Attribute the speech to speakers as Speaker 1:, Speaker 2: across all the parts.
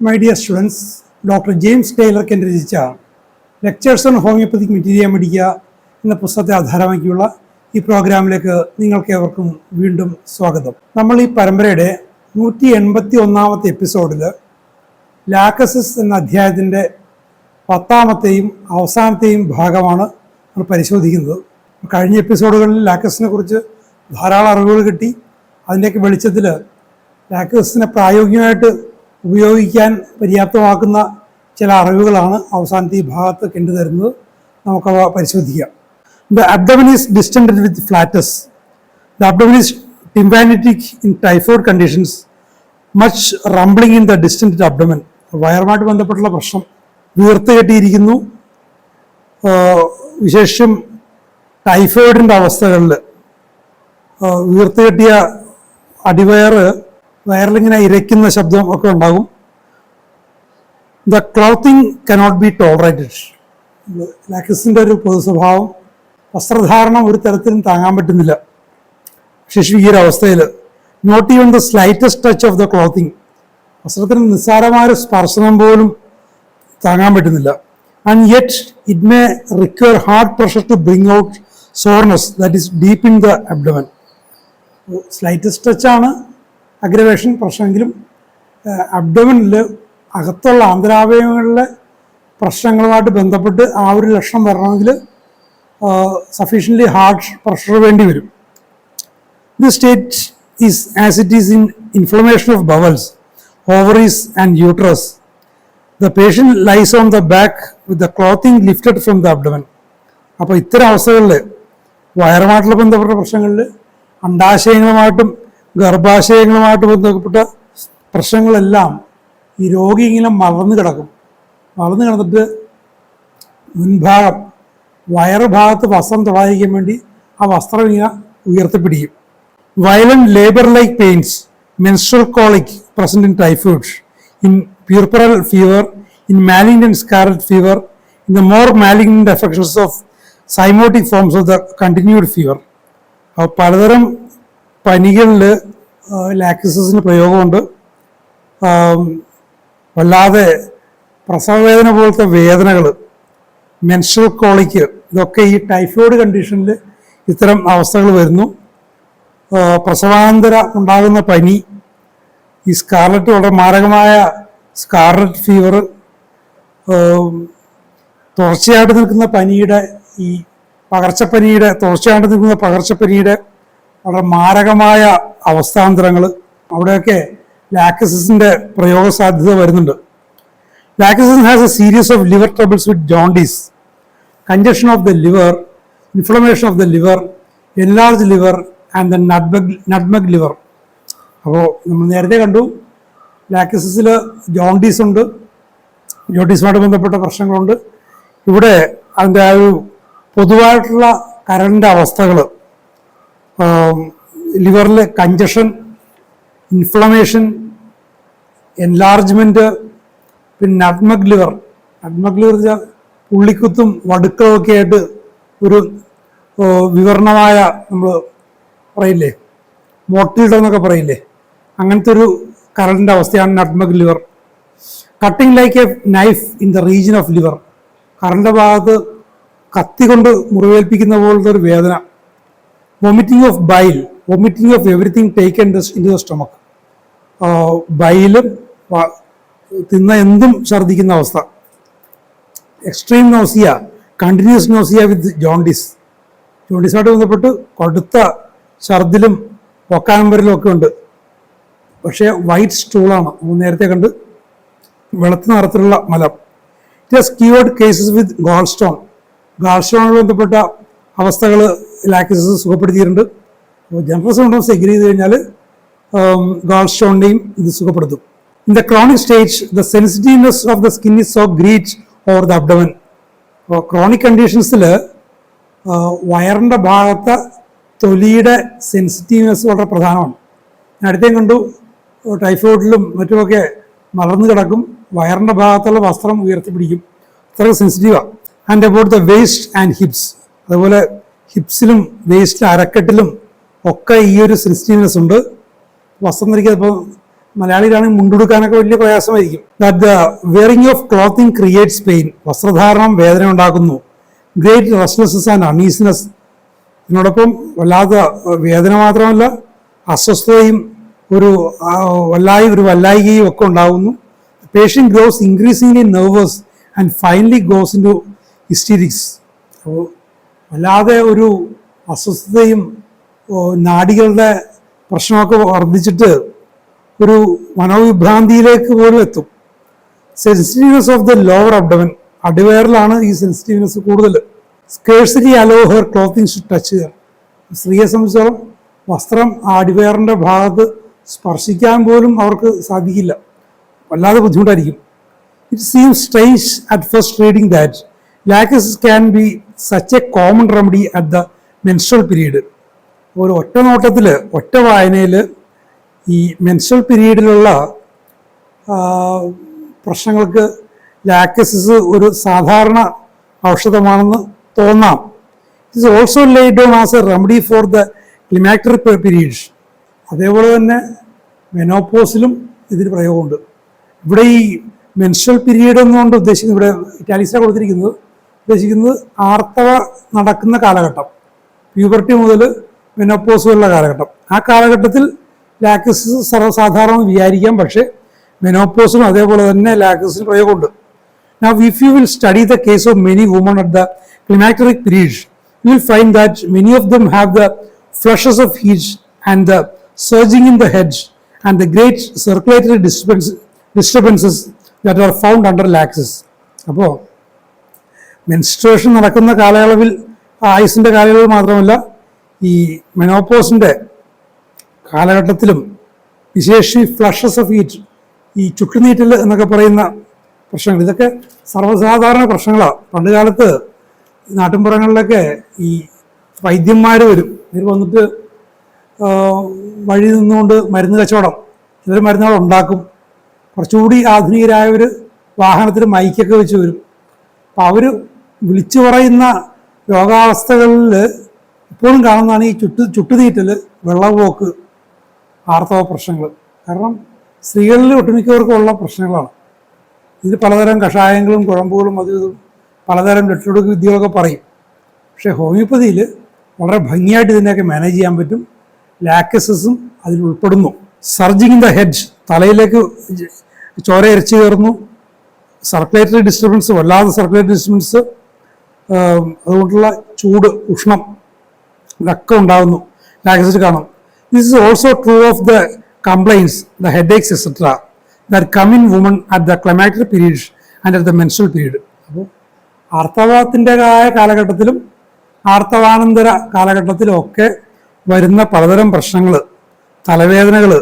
Speaker 1: My dear students, doctor James Tyler Kent രചിച്ച lectures on homoeopathic materia medica എന്ന പുസ്തകത്തെ ആധാരമാക്കിയുള്ള ഈ പ്രോഗ്രാമിലേക്ക് നിങ്ങൾക്കേവർക്കും വീണ്ടും സ്വാഗതം. നമ്മൾ ഈ പരമ്പരയുടെ 181 എപ്പിസോഡിൽ ലാക്കസിസ് എന്ന അധ്യായത്തിൻ്റെ 10ാമത്തെയും അവസാനത്തെയും ഭാഗമാണ് നമ്മൾ പരിശോധിക്കുന്നത്. കഴിഞ്ഞ എപ്പിസോഡുകളിൽ ലാക്കസിനെ കുറിച്ച് ധാരാളം അറിവുകൾ കിട്ടി. അതിൻ്റെയൊക്കെ വെളിച്ചത്തിൽ ലാക്കസിനെ പ്രായോഗികമായിട്ട് ഉപയോഗിക്കാൻ പര്യാപ്തമാക്കുന്ന ചില അറിവുകളാണ് അവസാനത്തെ ഈ ഭാഗത്ത് കണ്ടു തരുന്നത്. നമുക്കവ പരിശോധിക്കാം. The abdomen is distended with flatus. The abdomen is tympanitic in typhoid conditions. Much rumbling in the distended abdomen. വയറുമായിട്ട് ബന്ധപ്പെട്ടുള്ള പ്രശ്നം വീർത്ത് കെട്ടിയിരിക്കുന്നു. വിശേഷം ടൈഫോയിഡിൻ്റെ അവസ്ഥകളിൽ വീർത്ത് കെട്ടിയ വയറിലിങ്ങനെ ഇരയ്ക്കുന്ന ശബ്ദം ഒക്കെ ഉണ്ടാകും. The clothing cannot be tolerated. ലാക്കസിൻ്റെ ഒരു പൊതു സ്വഭാവം വസ്ത്രധാരണം ഒരു തരത്തിലും താങ്ങാൻ പറ്റുന്നില്ല. ശിശു ഈ ഒരു അവസ്ഥയിൽ not even the slightest touch of the clothing, വസ്ത്രത്തിന് നിസ്സാരമായ സ്പർശനം പോലും താങ്ങാൻ പറ്റുന്നില്ല. And yet it may require hard pressure to bring out soreness that is deep in the abdomen. Slightest ടച്ചാണ് അഗ്രവേഷൻ പ്രശ്നമെങ്കിലും അബ്ഡമനിൽ അകത്തുള്ള ആന്തരാവയവങ്ങളിലെ പ്രശ്നങ്ങളുമായിട്ട് ബന്ധപ്പെട്ട് ആ ഒരു ലക്ഷണം വരണമെങ്കിൽ സഫീഷ്യൻ്റ്ലി ഹാർഡ് പ്രഷർ വേണ്ടി വരും. This state is as it is in inflammation of bowels, ovaries and uterus. The patient lies on the back with the clothing lifted from the abdomen. അപ്പോൾ ഇത്തരം അവസ്ഥകളിൽ വയറുമായിട്ടുള്ള ബന്ധപ്പെട്ട പ്രശ്നങ്ങളിൽ അണ്ഡാശയങ്ങളുമായിട്ടും ഗർഭാശയങ്ങളുമായിട്ട് ബന്ധപ്പെട്ട പ്രശ്നങ്ങളെല്ലാം ഈ രോഗി ഇങ്ങനെ മറന്നു കിടന്നിട്ട് മുൻഭാഗം വയറുഭാഗത്ത് വസ്ത്രം തൊടാതിരിക്കാൻ വേണ്ടി ആ വസ്ത്രം ഇങ്ങനെ ഉയർത്തിപ്പിടിക്കും. Violent labour like pains, menstrual colic present in typhoid, in puerperal fever, in malignant scarlet fever, in the more malignant affections of zymotic forms of the continued fever. അപ്പോൾ പലതരം പനികളിൽ ലാക്സിസിന് പ്രയോഗമുണ്ട്. വല്ലാതെ പ്രസവവേദന പോലത്തെ വേദനകൾ, മെൻസ്ട്രൽ കോളിക്ക്, ഇതൊക്കെ ഈ ടൈഫോയിഡ് കണ്ടീഷനിൽ ഇത്തരം അവസ്ഥകൾ വരുന്നു. പ്രസവാനന്തര ഉണ്ടാകുന്ന പനി, ഈ സ്കാർലറ്റ്, വളരെ മാരകമായ സ്കാർലറ്റ് ഫീവർ, തുടർച്ചയായിട്ട് നിൽക്കുന്ന പനിയുടെ പകർച്ചപ്പനിയുടെ വളരെ മാരകമായ അവസ്ഥാന്തരങ്ങൾ, അവിടെയൊക്കെ ലാക്കസിസിൻ്റെ പ്രയോഗ സാധ്യത വരുന്നുണ്ട്. Lachesis has a series of liver troubles with jaundice, congestion of the liver, inflammation of the liver, enlarge liver and the nutmeg liver. അപ്പോൾ നമ്മൾ നേരത്തെ കണ്ടു ലാക്കസിസിൽ ജോണ്ടീസ് ഉണ്ട്, ജോണ്ടീസുമായിട്ട് ബന്ധപ്പെട്ട പ്രശ്നങ്ങളുണ്ട്. ഇവിടെ അതിൻ്റെ ആ ഒരു പൊതുവായിട്ടുള്ള കരളിൻ്റെ അവസ്ഥകൾ, ലിവറിൽ കഞ്ചഷൻ, ഇൻഫ്ലമേഷൻ, എൻലാർജ്മെൻറ്റ്, പിന്നെ നട്ട്മഗ് ലിവർ വെച്ചാൽ ഉള്ളിക്കുത്തും വടുക്കളും ഒക്കെ ആയിട്ട് ഒരു വിവരണമായ, നമ്മൾ പറയില്ലേ മോട്ടിൽഡ് എന്നൊക്കെ പറയില്ലേ, അങ്ങനത്തെ ഒരു കരളിൻ്റെ അവസ്ഥയാണ് nutmeg liver. Cutting like a knife in the region of liver, കരളിൻ്റെ ഭാഗത്ത് കത്തി കൊണ്ട് മുറിവേൽപ്പിക്കുന്ന പോലത്തെ ഒരു വേദന. Vomiting of bile, vomiting of everything taken in the stomach, ബൈലും തിന്ന എന്തും ഛർദ്ദിക്കുന്ന അവസ്ഥ. Extreme nausea, continuous nausea with ജോണ്ടീസുമായിട്ട് ബന്ധപ്പെട്ട് കടുത്ത ഛർദിലും പൊക്കാനും വരലും ഒക്കെ ഉണ്ട്. പക്ഷേ വൈറ്റ് സ്റ്റൂളാണ്, നേരത്തെ കണ്ട് വെളുത്ത നിറത്തിലുള്ള മലം. It has cured cases with ഗാൾസ്റ്റോണുമായി ബന്ധപ്പെട്ട അവസ്ഥകൾ ലാക്കസിസ് സുഖപ്പെടുത്തിയിട്ടുണ്ട്. ജനറൽ സിംപ്റ്റംസ് എഗ്രി ചെയ്ത് കഴിഞ്ഞാൽ ഗാൾസ്റ്റോണിനെയും ഇത് സുഖപ്പെടുത്തും. In the chronic stage the sensitiveness of the skin is so great over the abdomen. അപ്പോൾ ക്രോണിക് കണ്ടീഷൻസിൽ വയറിൻ്റെ ഭാഗത്ത് തൊലിയുടെ സെൻസിറ്റീവ്നെസ് വളരെ പ്രധാനമാണ്. അടുത്തേം കണ്ടു ടൈഫോയിഡിലും മറ്റുമൊക്കെ മലർന്നു കിടക്കും, വയറിൻ്റെ ഭാഗത്തുള്ള വസ്ത്രം ഉയർത്തിപ്പിടിക്കും, അത്ര സെൻസിറ്റീവാണ്. And about the waist and hips, അതുപോലെ ഹിപ്സിലും വേസ്റ്റിലും അരക്കെട്ടിലും ഒക്കെ ഈ ഒരു സെൻസിറ്റീവ്നെസ് ഉണ്ട്. വസ്ത്രം ധരിക്കാതെ ഇപ്പോൾ മലയാളിയിലാണെങ്കിൽ മുണ്ടെടുക്കാനൊക്കെ വലിയ പ്രയാസമായിരിക്കും. That the wearing of clothing creates pain, വസ്ത്രധാരണം വേദന ഉണ്ടാക്കുന്നു. ഗ്രേറ്റ് റെസ്റ്റ്ലെസ്നെസ് ആൻഡ് അൺഈസിനെസ്, ഇതിനോടൊപ്പം വല്ലാത്ത വേദന മാത്രമല്ല അസ്വസ്ഥതയും ഒരു വല്ലായികയും ഒക്കെ ഉണ്ടാകുന്നു. Patient grows increasingly nervous and finally goes into hysterics. അപ്പോൾ വല്ലാതെ ഒരു അസ്വസ്ഥതയും നാഡികളുടെ പ്രശ്നമൊക്കെ വർദ്ധിച്ചിട്ട് ഒരു മനോവിഭ്രാന്തിയിലേക്ക് പോലും എത്തും. Sensitiveness of the lower abdomen, അടിവയറിലാണ് ഈ സെൻസിറ്റീവ്നെസ് കൂടുതൽ. Scarcely allow her clothing to touch her, സ്ത്രീയെ സംബന്ധിച്ചോളം വസ്ത്രം ആ അടിവയറിൻ്റെ ഭാഗത്ത് സ്പർശിക്കാൻ പോലും അവർക്ക് സാധിക്കില്ല, വല്ലാതെ ബുദ്ധിമുട്ടായിരിക്കും. It seems strange at first reading that Lachesis can be such a common remedy at the menstrual period. ഒരു ഒറ്റ നോട്ടത്തിൽ ഒറ്റ വായനയിൽ ഈ മെൻസ്ട്രൽ പീരീഡിലുള്ള പ്രശ്നങ്ങൾക്ക് ലാക്ടോസിസ് ഒരു സാധാരണ ഔഷധമാണെന്ന് തോന്നാം. It is also laid down as a remedy for the climacteric periods. അതേപോലെ തന്നെ മെനോപോസിലും ഇതിന് പ്രയോഗമുണ്ട്. ഇവിടെ ഈ മെൻസ്ട്രൽ പീരീഡ് എന്നുകൊണ്ട് ഉദ്ദേശിക്കുന്നത്, ഇവിടെ ഇറ്റാലിക്സിലാണ് കൊടുത്തിരിക്കുന്നത്, ഉദ്ദേശിക്കുന്നത് ആർത്തവ നടക്കുന്ന കാലഘട്ടം, പ്യൂബർട്ടി മുതൽ മെനോപോസ് വരെയുള്ള കാലഘട്ടം. ആ കാലഘട്ടത്തിൽ ലാക്ടോസിസ് സർവ്വസാധാരണ വിചാരിക്കാം, പക്ഷേ മെനോപോസിനും അതേപോലെ തന്നെ ലാക്ടോസിന് പ്രയോഗമുണ്ട്. Now, if you will study the case of many women at the climacteric period, you will find that many of them have the flushes of heat and the surging in the head and the great circulatory disturbances that are found under laxus. അപ്പോൾ menstruation നടക്കുന്ന കാലയളവിൽ, ആയുസിൻ്റെ കാലയളവിൽ മാത്രമല്ല ഈ മെനോപോസിൻ്റെ കാലഘട്ടത്തിലും വിശേഷി flushes of heat, ഈ ചുട്ടുനീറ്റൽ എന്നൊക്കെ പറയുന്ന പ്രശ്നങ്ങൾ, ഇതൊക്കെ സർവ്വസാധാരണ പ്രശ്നങ്ങളാണ്. പണ്ട് കാലത്ത് നാട്ടിൻപുറങ്ങളിലൊക്കെ ഈ വൈദ്യന്മാർ വരും, ഇവർ വന്നിട്ട് വഴി നിന്നുകൊണ്ട് മരുന്ന് കച്ചവടം, ചിലർ മരുന്നുകൾ ഉണ്ടാക്കും. കുറച്ചുകൂടി ആധുനികരായവർ വാഹനത്തിൽ മൈക്കൊക്കെ വെച്ച് വരും. അപ്പോൾ അവർ വിളിച്ചു പറയുന്ന രോഗാവസ്ഥകളിൽ ഇപ്പോഴും കാണുന്നതാണ് ഈ ചുട്ടുനീറ്റൽ, വെള്ളപ്പോക്ക്, ആർത്തവ പ്രശ്നങ്ങൾ. കാരണം സ്ത്രീകളിൽ ഒട്ടുമിക്കവർക്കും ഉള്ള പ്രശ്നങ്ങളാണ്. ഇതിൽ പലതരം കഷായങ്ങളും കുഴമ്പുകളും അതും പലതരം രക്ഷോടുക്ക് വിദ്യകളൊക്കെ പറയും. പക്ഷേ ഹോമിയോപ്പതിയിൽ വളരെ ഭംഗിയായിട്ട് ഇതിനെയൊക്കെ മാനേജ് ചെയ്യാൻ പറ്റും. ലാക്ടോസിസും അതിൽ ഉൾപ്പെടുന്നു. സർജിങ് ഇൻ ദ ഹെഡ്, തലയിലേക്ക് ചോര ഇരച്ചു കയറുന്നു. സർക്കുലേറ്ററി ഡിസ്റ്റർബൻസ്, വല്ലാതെ സർക്കുലേറ്ററി ഡിസ്റ്റർബൻസ്, അതുകൊണ്ടുള്ള ചൂട്, ഉഷ്ണം, ഇതൊക്കെ ഉണ്ടാകുന്നു, ലാക്ടോസിസ് കാണും. This is also true of the complaints, the headaches etcetera that come in women at the climacteric periods and at the menstrual period. അപ്പോൾ ആർത്തവത്തിൻ്റെതായ കാലഘട്ടത്തിലും ആർത്തവാനന്തര കാലഘട്ടത്തിലും ഒക്കെ വരുന്ന പലതരം പ്രശ്നങ്ങൾ, തലവേദനകൾ,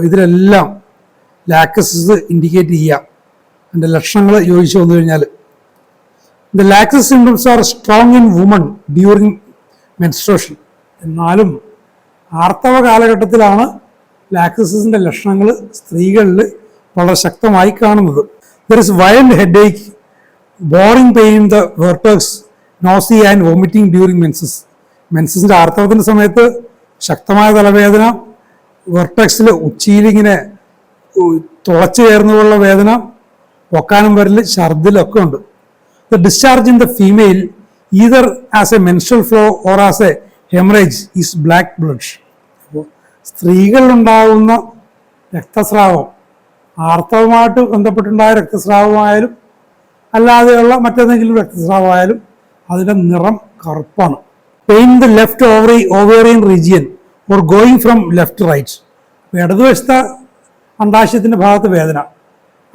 Speaker 1: ഇതിലെല്ലാം ലാക്ടോസിസ് ഇൻഡിക്കേറ്റ് ചെയ്യാം. അതിൻ്റെ ലക്ഷണങ്ങൾ യോജിച്ച് വന്നു കഴിഞ്ഞാൽ the Lachesis symptoms are strong in woman during menstruation. എന്നാലും ആർത്തവ കാലഘട്ടത്തിലാണ് ലാക്ടോസിസിൻ്റെ ലക്ഷണങ്ങൾ സ്ത്രീകളിൽ വളരെ ശക്തമായി കാണുന്നത്. There is violent headache, boring pain in the vertex, nausea and vomiting during menses. മെൻസസിൻ്റെ ആർത്തവത്തിൻ്റെ സമയത്ത് ശക്തമായ തലവേദന, വെർട്ടക്സിൽ ഉച്ചിയിലിങ്ങനെ തുളച്ചു കയറുന്നതുള്ള വേദന, ഒക്കാനും വരൽ, ഛർദിലൊക്കെ ഉണ്ട്. The discharge in the female either as a menstrual flow or as a haemorrhage is black blood. അപ്പോൾ സ്ത്രീകളിലുണ്ടാകുന്ന രക്തസ്രാവം, ആർത്തവമായിട്ട് ബന്ധപ്പെട്ടുണ്ടായ രക്തസ്രാവമായാലും അല്ലാതെയുള്ള മറ്റേതെങ്കിലും രക്തസ്രാവമായാലും അതിൻ്റെ നിറം കറുപ്പാണ്. Pain the left ovarian region or going from left right. ഇടതുവശത്തെ അണ്ടാശയത്തിൻ്റെ ഭാഗത്ത് വേദന,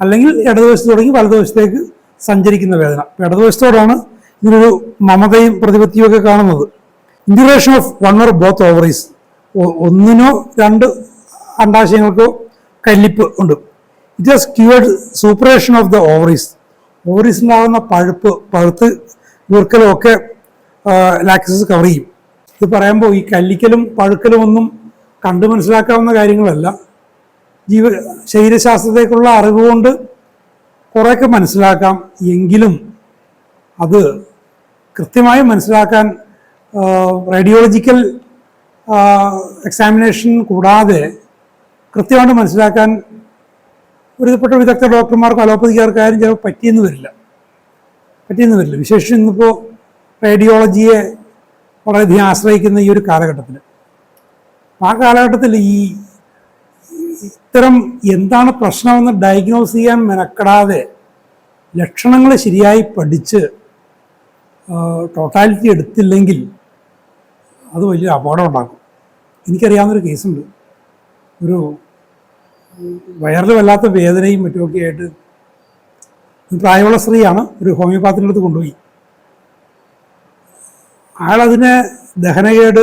Speaker 1: അല്ലെങ്കിൽ ഇടതുവശത്ത് തുടങ്ങി വലതുവശത്തേക്ക് സഞ്ചരിക്കുന്ന വേദന. ഇടതുവശത്തോടാണ് ഇതിനൊരു മമതയും പ്രതിപത്തിയും ഒക്കെ കാണുന്നത്. Induration of one or both ovaries, ഒന്നിനോ രണ്ട് അണ്ടാശയങ്ങൾക്കോ കല്ലിപ്പ് ഉണ്ട്. It has cured suppuration of the ovaries. ഓവറീസിലാകുന്ന പഴുത്ത് വീർക്കലും ഒക്കെ ലാക്ടോസിസ് കവർ ചെയ്യും. ഇത് പറയുമ്പോൾ ഈ കല്ലിക്കലും പഴുക്കലും ഒന്നും കണ്ടു മനസ്സിലാക്കാവുന്ന കാര്യങ്ങളല്ല. ശരീരശാസ്ത്രത്തേക്കുള്ള അറിവ് കൊണ്ട് കുറേയൊക്കെ മനസ്സിലാക്കാം. എങ്കിലും അത് കൃത്യമായി മനസ്സിലാക്കാൻ റേഡിയോളജിക്കൽ എക്സാമിനേഷൻ കൂടാതെ കൃത്യമായിട്ട് മനസ്സിലാക്കാൻ ഒരുപ്പെട്ട വിദഗ്ധ ഡോക്ടർമാർക്കും അലോപ്പതിക്കാർക്കാരും ചിലപ്പോൾ പറ്റിയെന്ന് വരില്ല. വിശേഷിച്ച് ഇന്നിപ്പോൾ റേഡിയോളജിയെ വളരെയധികം ആശ്രയിക്കുന്ന ഈ ഒരു കാലഘട്ടത്തിൽ, ആ കാലഘട്ടത്തിൽ ഇത്തരം എന്താണ് പ്രശ്നമെന്ന് ഡയഗ്നോസ് ചെയ്യാൻ മെനക്കെടാതെ ലക്ഷണങ്ങൾ ശരിയായി പഠിച്ച് ടോട്ടാലിറ്റി എടുത്തില്ലെങ്കിൽ അത് വലിയ അപകടം ഉണ്ടാക്കും. എനിക്കറിയാവുന്നൊരു കേസുണ്ട്. ഒരു വയറിൽ വല്ലാത്ത വേദനയും മറ്റുമൊക്കെ ആയിട്ട് പ്രായമുള്ള സ്ത്രീയാണ്. ഒരു ഹോമിയോപാത്തിൻ്റെ അടുത്ത് കൊണ്ടുപോയി. അയാളതിനെ ദഹനകേട്,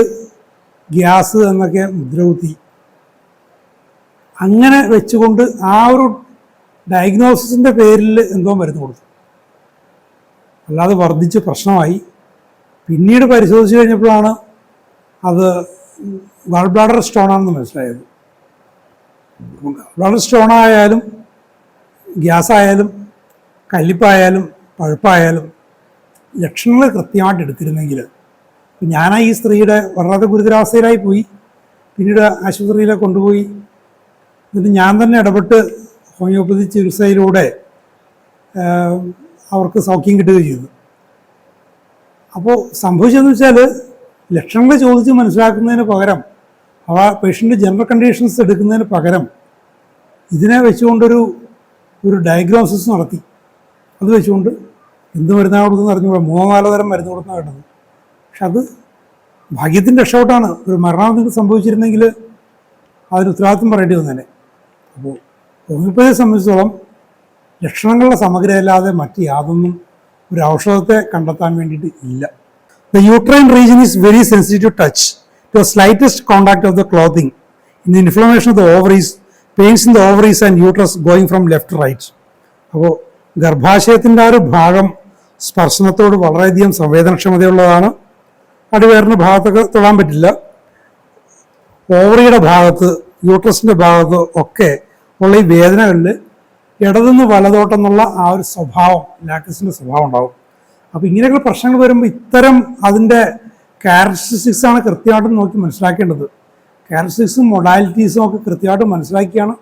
Speaker 1: ഗ്യാസ് എന്നൊക്കെ മുദ്രകുത്തി. അങ്ങനെ വെച്ചുകൊണ്ട് ആ ഒരു ഡയഗ്നോസിസിൻ്റെ പേരിൽ എന്തോ മരുന്ന് കൊടുത്തു. അല്ലാതെ വർദ്ധിച്ച് പ്രശ്നമായി. പിന്നീട് പരിശോധിച്ച് കഴിഞ്ഞപ്പോഴാണ് അത് ഗാൾ ബ്ലാഡർ സ്റ്റോണാണെന്ന് മനസ്സിലായത്. ബ്ലാഡർ സ്റ്റോണായാലും ഗ്യാസായാലും കല്ലിപ്പായാലും പഴുപ്പായാലും ലക്ഷണങ്ങൾ കൃത്യമായിട്ട് എടുത്തിരുന്നെങ്കിൽ, ഞാൻ ഈ സ്ത്രീയുടെ വളരെ ഗുരുതരാവസ്ഥയിലായി പോയി. പിന്നീട് ആശുപത്രിയിലേക്ക് കൊണ്ടുപോയി. എന്നിട്ട് ഞാൻ തന്നെ ഇടപെട്ട് ഹോമിയോപ്പതി ചികിത്സയിലൂടെ അവർക്ക് സൗഖ്യം കിട്ടുകയും ചെയ്തു. അപ്പോൾ സംഭവിച്ചതെന്ന് വെച്ചാൽ, ലക്ഷണങ്ങൾ ചോദിച്ച് മനസ്സിലാക്കുന്നതിന് പകരം, പേഷ്യൻ്റ് ജനറൽ കണ്ടീഷൻസ് എടുക്കുന്നതിന് പകരം ഇതിനെ വെച്ചുകൊണ്ടൊരു ഡയഗ്നോസിസ് നടത്തി. അത് വെച്ചുകൊണ്ട് എന്ത് മരുന്നാണ് കൊടുക്കുന്നത് അറിഞ്ഞുകൂടാ. 3-4 തരം മരുന്ന് കൊടുക്കുന്ന കേട്ടത്. പക്ഷെ അത് ഭാഗ്യത്തിൻ്റെ രക്ഷപ്പെട്ടാണ്. ഒരു മരണം നിങ്ങൾക്ക് സംഭവിച്ചിരുന്നെങ്കിൽ അതിന് ഉത്തരവാദിത്വം പറയേണ്ടി വന്നേനെ. അപ്പോൾ ഹോമിയോപ്പതിയെ സംബന്ധിച്ചിടത്തോളം ലക്ഷണങ്ങളുടെ സമഗ്രമല്ലാതെ മറ്റ് യാതൊന്നും ഒരു ഔഷധത്തെ കണ്ടെത്താൻ വേണ്ടിയിട്ട് ഇല്ല. The uterine region is very sensitive to touch, to the slightest contact of the clothing. In the inflammation of the ovaries, pains in the ovaries and uterus going from left to right. അപ്പോൾ ഗർഭാശയത്തിൻ്റെ ആ ഒരു ഭാഗം സ്പർശനത്തോട് വളരെയധികം സംവേദനക്ഷമതയുള്ളതാണ്. അടിവയറിൻ്റെ ഭാഗത്തൊക്കെ തൊടാൻ പറ്റില്ല. ഓവറിയുടെ ഭാഗത്ത്, യൂട്രസിൻ്റെ ഭാഗത്ത് ഒക്കെ ഉള്ള ഈ വേദനകളിൽ ഇടതുനിന്ന് വലതോട്ടെന്നുള്ള ആ ഒരു സ്വഭാവം, ലാക്ടസിൻ്റെ സ്വഭാവം ഉണ്ടാവും. അപ്പോൾ ഇങ്ങനെയൊക്കെ പ്രശ്നങ്ങൾ വരുമ്പോൾ ഇത്തരം അതിൻ്റെ ക്യാരക്ടറിസ്റ്റിക്സാണ് കൃത്യമായിട്ട് നോക്കി മനസ്സിലാക്കേണ്ടത്. ക്യാരക്ടറിസ്റ്റിക്സും മൊഡാലിറ്റീസും ഒക്കെ കൃത്യമായിട്ട് മനസ്സിലാക്കിയാണ്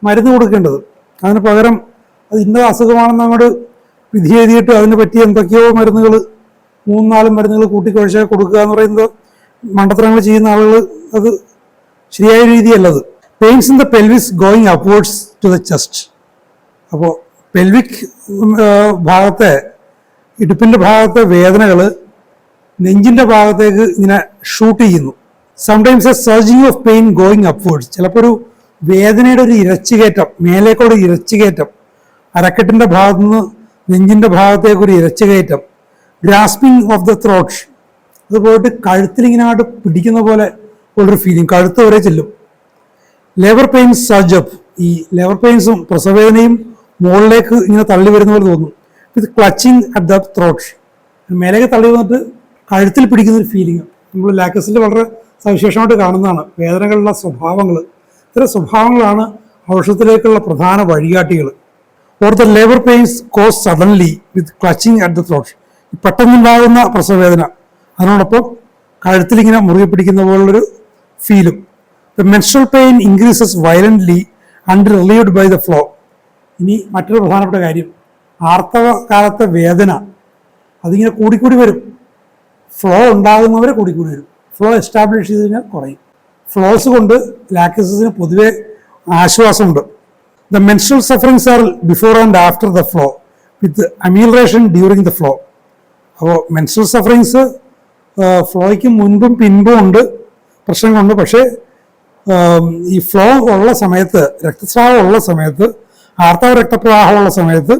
Speaker 1: മരുന്ന് കൊടുക്കേണ്ടത്. അതിന് പകരം അത് ഇന്ന അസുഖമാണെന്ന് അങ്ങോട്ട് വിധി എഴുതിയിട്ട് അതിന് പറ്റിയ എന്തൊക്കെയോ മരുന്നുകൾ, 3-4 മരുന്നുകൾ കൂട്ടിക്കുഴച്ച് കൊടുക്കുക എന്ന് പറയുന്നത് മണ്ടത്തരങ്ങൾ ചെയ്യുന്ന ആളുകൾ, അത് ശരിയായ രീതിയല്ലത്. Pains in the pelvis going upwards to the chest. അപ്പോൾ പെൽവിക് ഭാഗത്തെ, ഇടുപ്പിൻ്റെ ഭാഗത്തെ വേദനകൾ നെഞ്ചിൻ്റെ ഭാഗത്തേക്ക് ഇങ്ങനെ ഷൂട്ട് ചെയ്യുന്നു. Sometimes a surging of pain going upwards. ചിലപ്പോൾ ഒരു വേദനയുടെ ഒരു ഇരച്ചുകയറ്റം, മേലേക്കൂടെ ഇരച്ചുകയറ്റം, അരക്കെട്ടിൻ്റെ ഭാഗത്തുനിന്ന് നെഞ്ചിൻ്റെ ഭാഗത്തേക്ക് ഒരു ഇരച്ചുകയറ്റം. Grasping of the throat. അത് പോയിട്ട് കഴുത്തിലിങ്ങനെ അങ്ങോട്ട് പിടിക്കുന്ന പോലെ ഉള്ളൊരു ഫീലിംഗ്, കഴുത്ത് വരെ ചെല്ലും. Labour pains surge up. ഈ ലേബർ പെയിൻസും പ്രസവവേദനയും മുകളിലേക്ക് ഇങ്ങനെ തള്ളി വരുന്ന പോലെ തോന്നും. വിത്ത് ക്ലച്ചിങ് അറ്റ് ദ ത്രോട്ട്. മേലേക്ക് തള്ളി വന്നിട്ട് കഴുത്തിൽ പിടിക്കുന്നൊരു ഫീലിംഗ് നമ്മൾ ലാക്ടസിൽ വളരെ സവിശേഷമായിട്ട് കാണുന്നതാണ്. വേദനകളുടെ സ്വഭാവങ്ങൾ, ഇത്തരം സ്വഭാവങ്ങളാണ് ഔഷധത്തിലേക്കുള്ള പ്രധാന വഴികാട്ടികൾ. Or the labour pains cause suddenly with clutching at the throat. പെട്ടെന്നുണ്ടാകുന്ന പ്രസവവേദന, അതിനോടൊപ്പം കഴുത്തിലിങ്ങനെ മുറുകെ പിടിക്കുന്ന പോലുള്ളൊരു ഫീലും. The menstrual pain increases violently under relieved by the flow. ഇനി മറ്റൊരു പ്രധാനപ്പെട്ട കാര്യം, ആർത്തവ കാലത്തെ വേദന അതിങ്ങനെ കൂടിക്കൂടി വരും. ഫ്ലോ ഉണ്ടാകുന്നവരെ കൂടിക്കൂടി വരും. ഫ്ലോ എസ്റ്റാബ്ലിഷ് ചെയ്ത് കഴിഞ്ഞാൽ കുറയും. ഫ്ലോസ് കൊണ്ട് ലാക്ടസിന് പൊതുവെ ആശ്വാസമുണ്ട്. The menstrual sufferings are before and after the flow with amelioration during the flow. അപ്പോൾ മെൻസ്ട്രൽ സഫറിങ്സ് ഫ്ലോയ്ക്ക് മുൻപും പിൻപും ഉണ്ട്, പ്രശ്നങ്ങളുണ്ട്. പക്ഷേ ഈ ഫ്ലോ ഉള്ള സമയത്ത്, രക്തസ്രാവം ഉള്ള സമയത്ത്, ആർത്തവ രക്തപ്രവാഹമുള്ള സമയത്ത്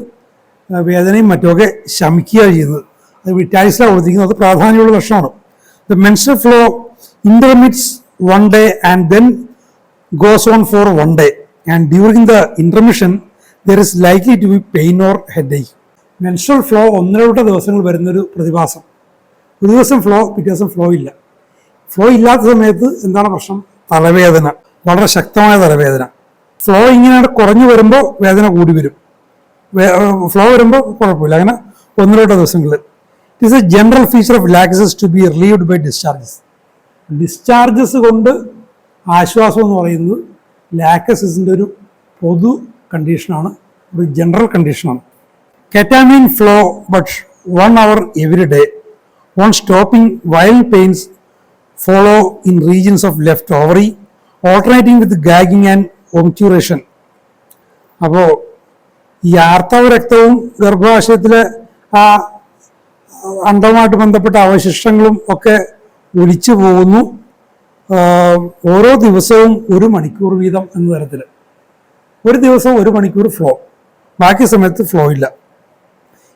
Speaker 1: വേദനയും മറ്റുമൊക്കെ ശമിക്കുക ചെയ്യുന്നത്. അത് വിറ്റാലിസിലാണ് കൊടുത്തിരിക്കുന്നത്. അത് പ്രാധാന്യമുള്ള ലക്ഷണമാണ്. The menstrual flow intermits one day and then goes on for one day, and during the intermission there is likely to be pain or headache. Menstrual flow 1-2 ദിവസങ്ങൾ വരുന്നൊരു പ്രതിഭാസം. ഒരു ദിവസം ഫ്ലോ, പിറ്റേ ദിവസം ഫ്ലോ ഇല്ല. ഫ്ലോ ഇല്ലാത്ത സമയത്ത് എന്താണ് പ്രശ്നം? തലവേദന, വളരെ ശക്തമായ തലവേദന. ഫ്ലോ ഇങ്ങനെ കുറഞ്ഞു വരുമ്പോൾ വേദന കൂടി വരും, ഫ്ലോ വരുമ്പോൾ കുഴപ്പമില്ല. അങ്ങനെ 1-2 ദിവസങ്ങളിൽ. It is a general feature of Lachesis to be relieved by discharges. Discharges കൊണ്ട് ആശ്വാസം എന്ന് പറയുന്നത് ലാക്കസിസിൻ്റെ ഒരു പൊതു കണ്ടീഷനാണ്, ഒരു ജനറൽ കണ്ടീഷനാണ്. Ketamine flow but 1 hour every day on stopping violent pains follow in regions of left ovary alternating with gagging and obturation. അപ്പോൾ ഈ ആർത്തവ രക്തവും ഗർഭാശയത്തിലെ ആ അണ്ടവുമായിട്ട് ബന്ധപ്പെട്ട അവശിഷ്ടങ്ങളും ഒക്കെ ഒലിച്ചു പോകുന്നു ഓരോ ദിവസവും 1 മണിക്കൂർ വീതം എന്ന തരത്തിൽ. ഒരു ദിവസം 1 മണിക്കൂർ ഫ്ലോ, ബാക്കി സമയത്ത് ഫ്ലോ ഇല്ല.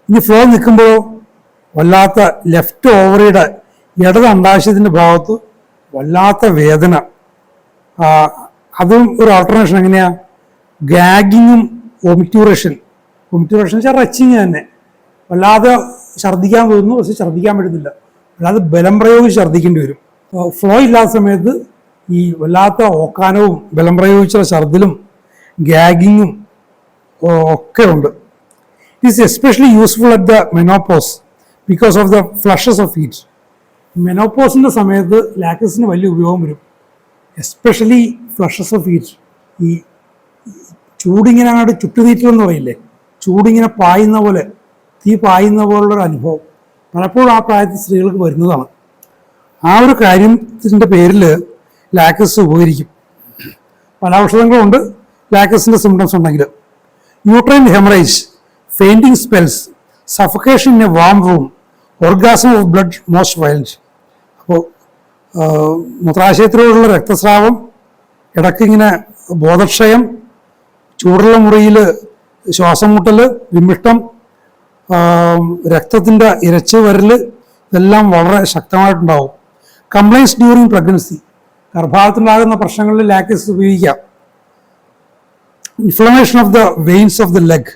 Speaker 1: ഇനി ഫ്ലോ നിൽക്കുമ്പോൾ വല്ലാത്ത ലെഫ്റ്റ് ഓവറിയുടെ ഇടത് അണ്ടാശയത്തിൻ്റെ ഭാഗത്ത് വല്ലാത്ത വേദന. അതും ഒരു ആൾട്ടർനേഷൻ എങ്ങനെയാണ്? ഗാഗിങ്ങും ഒമിറ്റ്യൂറേഷൻ. ഒമിറ്റ്യൂറേഷൻ വെച്ചാൽ റച്ചിങ് തന്നെ. വല്ലാതെ ഛർദ്ദിക്കാൻ തോന്നുന്നു, പക്ഷെ ഛർദ്ദിക്കാൻ പറ്റുന്നില്ല. അല്ലാതെ ബലം പ്രയോഗിച്ച് ഛർദ്ദിക്കേണ്ടി വരും. ഫ്ലോ ഇല്ലാത്ത സമയത്ത് ഈ വല്ലാത്ത ഓക്കാനവും ബലം പ്രയോഗിച്ചുള്ള ഛർദിലും ഗാഗിങ്ങും ഒക്കെ ഉണ്ട്. It is especially useful at the menopause because of the flushes of heat. മെനോപോസിൻ്റെ സമയത്ത് ലാക്കസിന് വലിയ ഉപയോഗം വരും, എസ്പെഷ്യലി ഫ്ലഷസ് ഓഫ് ഹീറ്റ്. ഈ ചൂടിങ്ങനെ അങ്ങോട്ട് ചുട്ടുനീറ്റലെന്ന് പറയില്ലേ, ചൂടിങ്ങനെ പായുന്ന പോലെ, തീ പായുന്ന പോലുള്ളൊരു അനുഭവം പലപ്പോഴും ആ പ്രായത്തിൽ സ്ത്രീകൾക്ക് വരുന്നതാണ്. ആ ഒരു കാര്യത്തിൻ്റെ പേരിൽ ലാക്കസ് ഉപകരിക്കും. പല ഔഷധങ്ങളുണ്ട് ലാക്കസിൻ്റെ സിംറ്റംസ് ഉണ്ടെങ്കിൽ. Uterine haemorrhage, fainting spells, suffocation in a warm room, orgasm of blood most violent. അപ്പോൾ മൂത്രാശയത്തിലൂടെയുള്ള രക്തസ്രാവം, ഇടയ്ക്കിങ്ങനെ ബോധക്ഷയം, ചൂടുള്ള മുറിയിൽ ശ്വാസം മുട്ടൽ, വിമിഷ്ടം, രക്തത്തിൻ്റെ ഇരച്ച് വരൽ, ഇതെല്ലാം വളരെ ശക്തമായിട്ടുണ്ടാവും. കംപ്ലൈൻസ് ഡ്യൂറിങ് പ്രഗ്നൻസി, ഗർഭാവസ്ഥയിലുണ്ടാകുന്ന പ്രശ്നങ്ങളിൽ ലാക്കസ് ഉപയോഗിക്കാം. Inflammation of the veins of the leg,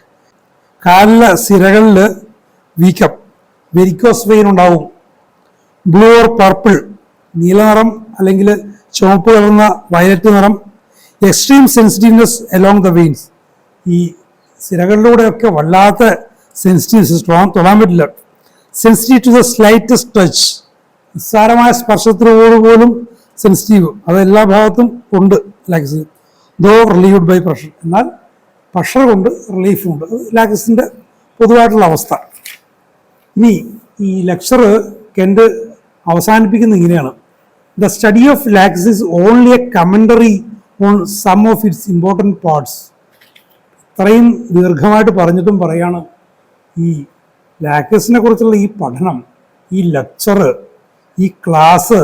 Speaker 1: കാലിലെ സിരകളിൽ വീക്കം, വെരിക്കോസ് വെയിൻ ഉണ്ടാവും. ബ്ലൂ ഓർ പർപ്പിൾ, നീല നിറം അല്ലെങ്കിൽ ചുവപ്പ് കലർന്ന വയലറ്റ് നിറം. Extreme sensitiveness along the veins, ഈ സിരകളിലൂടെയൊക്കെ വല്ലാത്ത സെൻസിറ്റീവ്നെസ്, തൊടാൻ പറ്റില്ല. Sensitive to the slightest touch, നിസ്സാരമായ സ്പർശത്തിനോട് പോലും സെൻസിറ്റീവ്, അത് എല്ലാ ഭാഗത്തും ഉണ്ട് ലാക്കസിന്. ദോ റിലീവ്ഡ് ബൈ പ്രഷർ, എന്നാൽ പ്രഷർ കൊണ്ട് റിലീഫുണ്ട്. അത് ലാക്കസിൻ്റെ പൊതുവായിട്ടുള്ള അവസ്ഥ. ഇനി ഈ ലെക്ചർ കെൻഡ് അവസാനിപ്പിക്കുന്ന ഇങ്ങനെയാണ്: the study of Lachesis is only a commentary on some of its important parts. ഇത്രയും ദീർഘമായിട്ട് പറഞ്ഞിട്ടും പറയാണ്, ഈ ലാക്കസിനെ കുറിച്ചുള്ള ഈ പഠനം, ഈ ലെക്ചർ, ഈ ക്ലാസ്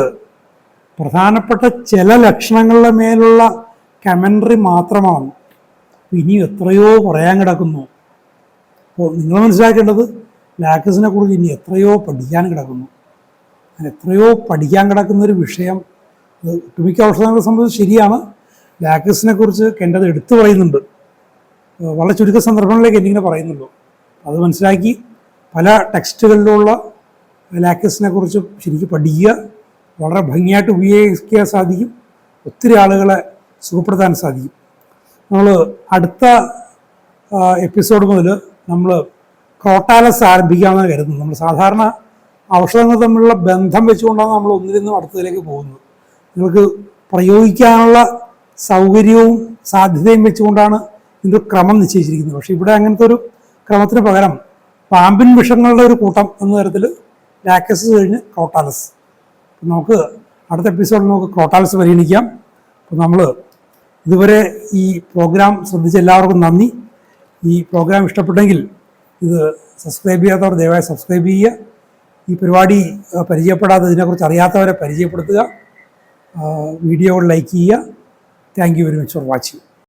Speaker 1: പ്രധാനപ്പെട്ട ചില ലക്ഷണങ്ങളുടെ മേലുള്ള കമൻ്ററി മാത്രമാണ്. ഇനി എത്രയോ പറയാൻ കിടക്കുന്നു. അപ്പോൾ നിങ്ങൾ മനസ്സിലാക്കേണ്ടത്, ലാക്കസിനെ കുറിച്ച് ഇനി എത്രയോ പഠിക്കാൻ കിടക്കുന്നു. അങ്ങനെ എത്രയോ പഠിക്കാൻ കിടക്കുന്നൊരു വിഷയം. അത് ഒട്ടുമിക്ക ഔഷധങ്ങളെ സംബന്ധിച്ച് ശരിയാണ്. ലാക്കസിനെ കുറിച്ച് കെൻ്റത് എടുത്തു പറയുന്നുണ്ട്, വളരെ ചുരുക്ക സന്ദർഭങ്ങളിലേക്ക് എന്നിങ്ങനെ പറയുന്നുള്ളൂ. അത് മനസ്സിലാക്കി പല ടെക്സ്റ്റുകളിലുള്ള ലാക്കസിനെ കുറിച്ച് ശരിക്കും പഠിക്കുക, വളരെ ഭംഗിയായിട്ട് ഉപയോഗിക്കാൻ സാധിക്കും, ഒത്തിരി ആളുകളെ സുഖപ്പെടുത്താൻ സാധിക്കും. നമ്മൾ അടുത്ത എപ്പിസോഡ് മുതൽ നമ്മൾ ക്രോട്ടാലസ് ആരംഭിക്കാമെന്ന് കരുതുന്നു. നമ്മൾ സാധാരണ ഔഷധങ്ങൾ തമ്മിലുള്ള ബന്ധം വെച്ചുകൊണ്ടാണ് നമ്മൾ ഒന്നിൽ നിന്നും അടുത്തതിലേക്ക് പോകുന്നത്. നിങ്ങൾക്ക് പ്രയോഗിക്കാനുള്ള സൗകര്യവും സാധ്യതയും വെച്ചുകൊണ്ടാണ് ഇതിൻ്റെ ക്രമം നിശ്ചയിച്ചിരിക്കുന്നത്. പക്ഷേ ഇവിടെ അങ്ങനത്തെ ഒരു ക്രമത്തിന് പകരം പാമ്പിൻ വിഷങ്ങളുടെ ഒരു കൂട്ടം എന്ന തരത്തിൽ ലാക്കസ് കഴിഞ്ഞ് ക്രോട്ടാലസ്. നമുക്ക് അടുത്ത എപ്പിസോഡിൽ നമുക്ക് ക്രോട്ടാലസ് പരിഗണിക്കാം. അപ്പോൾ നമ്മൾ ഇതുവരെ ഈ പ്രോഗ്രാം ശ്രദ്ധിച്ച എല്ലാവർക്കും നന്ദി. ഈ പ്രോഗ്രാം ഇഷ്ടപ്പെട്ടെങ്കിൽ ഇത് സബ്സ്ക്രൈബ് ചെയ്യാത്തവർ ദയവായി സബ്സ്ക്രൈബ് ചെയ്യുക. ഈ പരിപാടി പരിചയപ്പെടാതെ ഇതിനെക്കുറിച്ച് അറിയാത്തവരെ പരിചയപ്പെടുത്തുക. വീഡിയോ ലൈക്ക് ചെയ്യുക. Thank you very much for watching.